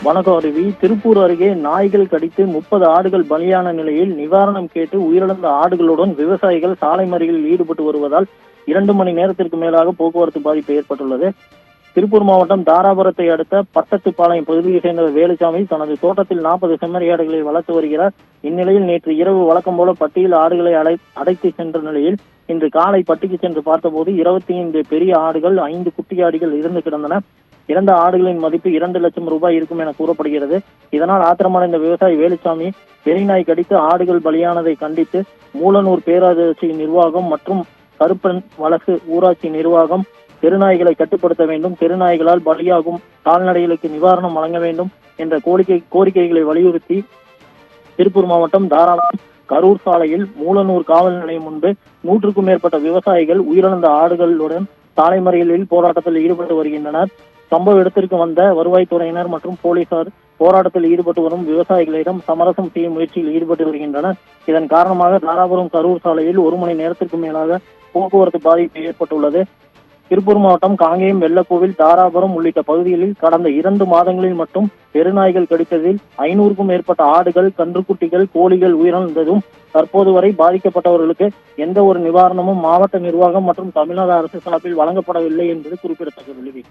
வணக்கம் அருவி. திருப்பூர் அருகே நாய்கள் கடித்து 30 ஆடுகள் பலியான நிலையில் நிவாரணம் கேட்டு உயிரிழந்த ஆடுகளுடன் விவசாயிகள் சாலை மறியலில் ஈடுபட்டு வருவதால் 2 மணி நேரத்திற்கு மேலாக போக்குவரத்து பாதிப்பு ஏற்பட்டுள்ளது. திருப்பூர் மாவட்டம் தாராபுரத்தை அடுத்த பட்டத்துப்பாளையம் பகுதியை சேர்ந்த வேலுசாமி தனது தோட்டத்தில் 40 செம்மறி ஆடுகளை வளர்த்து வருகிறார். இந்நிலையில் நேற்று இரவு வழக்கம் போல பட்டியில் ஆடுகளை அடைத்து சென்ற நிலையில் இன்று காலை பட்டிக்கு சென்று பார்த்தபோது 25 பெரிய ஆடுகள் 5 குட்டி ஆடுகள் இருந்து கிடந்தன. இறந்த ஆடுகளின் மதிப்பு 2 லட்சம் ரூபாய் இருக்கும் என கூறப்படுகிறது. இதனால் ஆத்திரமடைந்த விவசாயி வேலுசாமி பெரியநாய் கடித்து ஆடுகள் பலியானதை கண்டித்து மூலனூர் பேராட்சி நிர்வாகம் மற்றும் கருப்பன் வலசு ஊராட்சி நிர்வாகம் தெருநாய்களை கட்டுப்படுத்த வேண்டும், தெருநாய்களால் பலியாகும் கால்நடைகளுக்கு நிவாரணம் வழங்க வேண்டும் என்ற கோரிக்கைகளை வலியுறுத்தி திருப்பூர் மாவட்டம் தாராபுரம் கரூர் சாலையில் மூலனூர் காவல் நிலையம் முன்பு 100க்கும் மேற்பட்ட விவசாயிகள் உயிரிழந்த ஆடுகளுடன் சாலை மறியலில் போராட்டத்தில் ஈடுபட்டு வருகின்றனர். சம்பவ இடத்திற்கு வந்த வருவாய்த்துறையினர் மற்றும் போலீசார் போராட்டத்தில் ஈடுபட்டு வரும் விவசாயிகளிடம் சமரசம் செய்யும் முயற்சியில் ஈடுபட்டு வருகின்றனர். இதன் காரணமாக தாராபுரம் கரூர் சாலையில் 1 மணி நேரத்திற்கு மேலாக போக்குவரத்து பாதிப்பு ஏற்பட்டுள்ளது. திருப்பூர் மாவட்டம் காங்கேயம், வெள்ளக்கோவில், தாராபுரம் உள்ளிட்ட பகுதிகளில் கடந்த 2 மாதங்களில் மட்டும் பெருநாய்கள் கடித்ததில் 500க்கும் மேற்பட்ட ஆடுகள், கன்றுக்குட்டிகள், கோழிகள் உயிரிழந்ததும் தற்போது வரை பாதிக்கப்பட்டவர்களுக்கு எந்த ஒரு நிவாரணமும் மாவட்ட நிர்வாகம் மற்றும் தமிழக அரசு சார்பில் வழங்கப்படவில்லை என்பது குறிப்பிடத்தக்கது.